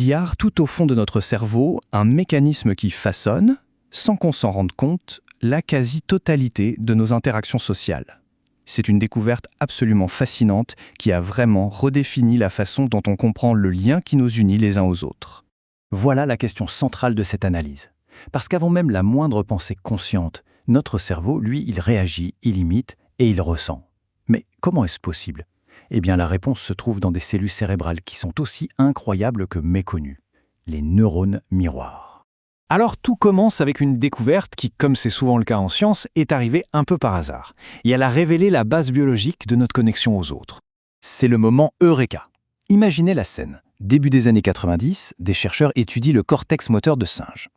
Il y a tout au fond de notre cerveau un mécanisme qui façonne, sans qu'on s'en rende compte, la quasi-totalité de nos interactions sociales. C'est une découverte absolument fascinante qui a vraiment redéfini la façon dont on comprend le lien qui nous unit les uns aux autres. Voilà la question centrale de cette analyse. Parce qu'avant même la moindre pensée consciente, notre cerveau, lui, il réagit, il imite et il ressent. Mais comment est-ce possible ? Eh bien, la réponse se trouve dans des cellules cérébrales qui sont aussi incroyables que méconnues. Les neurones miroirs. Alors tout commence avec une découverte qui, comme c'est souvent le cas en science, est arrivée un peu par hasard. Et elle a révélé la base biologique de notre connexion aux autres. C'est le moment Eureka. Imaginez la scène. Début des années 90, des chercheurs étudient le cortex moteur de singes.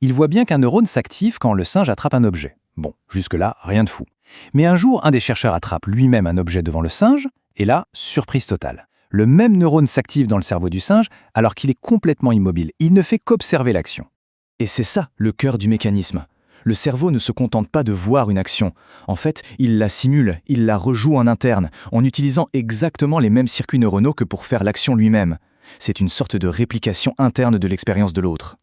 Ils voient bien qu'un neurone s'active quand le singe attrape un objet. Bon, jusque-là, rien de fou. Mais un jour, un des chercheurs attrape lui-même un objet devant le singe, et là, surprise totale. Le même neurone s'active dans le cerveau du singe alors qu'il est complètement immobile. Il ne fait qu'observer l'action. Et c'est ça, le cœur du mécanisme. Le cerveau ne se contente pas de voir une action. En fait, il la simule, il la rejoue en interne, en utilisant exactement les mêmes circuits neuronaux que pour faire l'action lui-même. C'est une sorte de réplication interne de l'expérience de l'autre.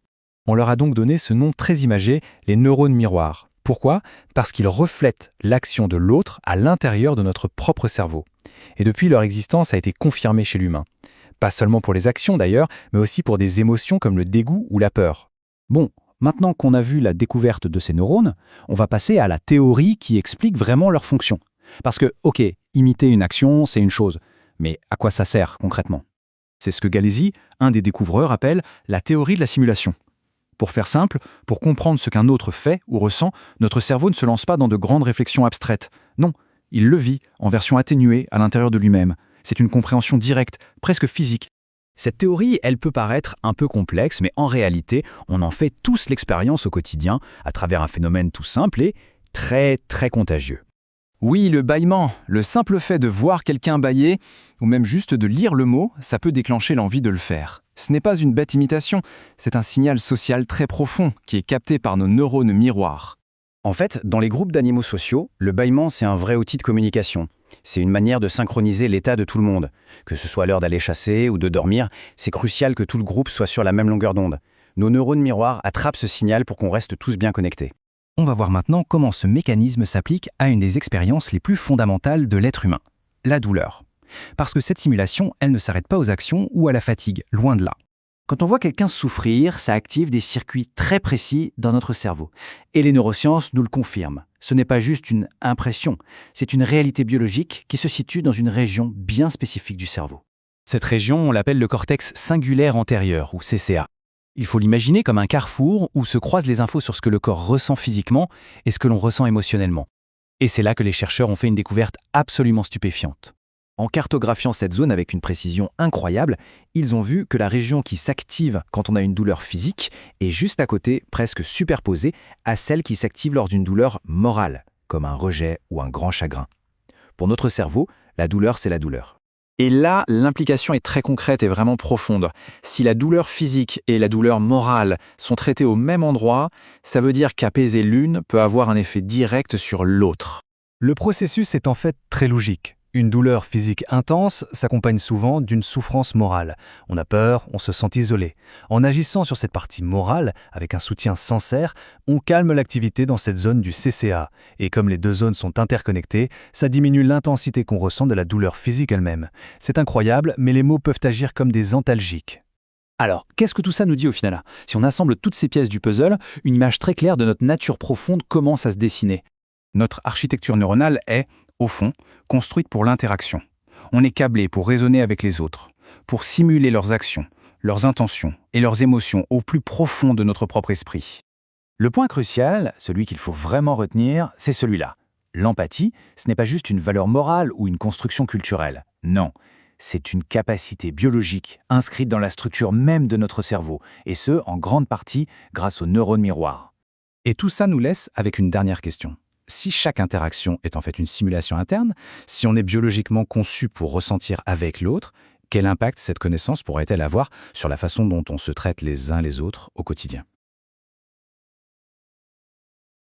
On leur a donc donné ce nom très imagé, les neurones miroirs. Pourquoi ? Parce qu'ils reflètent l'action de l'autre à l'intérieur de notre propre cerveau. Et depuis, leur existence a été confirmée chez l'humain. Pas seulement pour les actions d'ailleurs, mais aussi pour des émotions comme le dégoût ou la peur. Bon, maintenant qu'on a vu la découverte de ces neurones, on va passer à la théorie qui explique vraiment leur fonction. Parce que, ok, imiter une action, c'est une chose. Mais à quoi ça sert concrètement ? C'est ce que Galeazzi, un des découvreurs, appelle la théorie de la simulation. Pour faire simple, pour comprendre ce qu'un autre fait ou ressent, notre cerveau ne se lance pas dans de grandes réflexions abstraites. Non, il le vit en version atténuée à l'intérieur de lui-même. C'est une compréhension directe, presque physique. Cette théorie, elle peut paraître un peu complexe, mais en réalité, on en fait tous l'expérience au quotidien à travers un phénomène tout simple et très, très contagieux. Oui, le bâillement, le simple fait de voir quelqu'un bâiller, ou même juste de lire le mot, ça peut déclencher l'envie de le faire. Ce n'est pas une bête imitation, c'est un signal social très profond qui est capté par nos neurones miroirs. En fait, dans les groupes d'animaux sociaux, le bâillement, c'est un vrai outil de communication. C'est une manière de synchroniser l'état de tout le monde. Que ce soit l'heure d'aller chasser ou de dormir, c'est crucial que tout le groupe soit sur la même longueur d'onde. Nos neurones miroirs attrapent ce signal pour qu'on reste tous bien connectés. On va voir maintenant comment ce mécanisme s'applique à une des expériences les plus fondamentales de l'être humain, la douleur. Parce que cette simulation, elle ne s'arrête pas aux actions ou à la fatigue, loin de là. Quand on voit quelqu'un souffrir, ça active des circuits très précis dans notre cerveau. Et les neurosciences nous le confirment. Ce n'est pas juste une impression, c'est une réalité biologique qui se situe dans une région bien spécifique du cerveau. Cette région, on l'appelle le cortex singulaire antérieur, ou CCA. Il faut l'imaginer comme un carrefour où se croisent les infos sur ce que le corps ressent physiquement et ce que l'on ressent émotionnellement. Et c'est là que les chercheurs ont fait une découverte absolument stupéfiante. En cartographiant cette zone avec une précision incroyable, ils ont vu que la région qui s'active quand on a une douleur physique est juste à côté, presque superposée, à celle qui s'active lors d'une douleur morale, comme un rejet ou un grand chagrin. Pour notre cerveau, la douleur, c'est la douleur. Et là, l'implication est très concrète et vraiment profonde. Si la douleur physique et la douleur morale sont traitées au même endroit, ça veut dire qu'apaiser l'une peut avoir un effet direct sur l'autre. Le processus est en fait très logique. Une douleur physique intense s'accompagne souvent d'une souffrance morale. On a peur, on se sent isolé. En agissant sur cette partie morale, avec un soutien sincère, on calme l'activité dans cette zone du CCA. Et comme les deux zones sont interconnectées, ça diminue l'intensité qu'on ressent de la douleur physique elle-même. C'est incroyable, mais les mots peuvent agir comme des antalgiques. Alors, qu'est-ce que tout ça nous dit au final ? Si on assemble toutes ces pièces du puzzle, une image très claire de notre nature profonde commence à se dessiner. Notre architecture neuronale est, au fond, construite pour l'interaction. On est câblé pour raisonner avec les autres, pour simuler leurs actions, leurs intentions et leurs émotions au plus profond de notre propre esprit. Le point crucial, celui qu'il faut vraiment retenir, c'est celui-là. L'empathie, ce n'est pas juste une valeur morale ou une construction culturelle. Non, c'est une capacité biologique inscrite dans la structure même de notre cerveau, et ce, en grande partie, grâce aux neurones miroirs. Et tout ça nous laisse avec une dernière question. Si chaque interaction est en fait une simulation interne, si on est biologiquement conçu pour ressentir avec l'autre, quel impact cette connaissance pourrait-elle avoir sur la façon dont on se traite les uns les autres au quotidien ?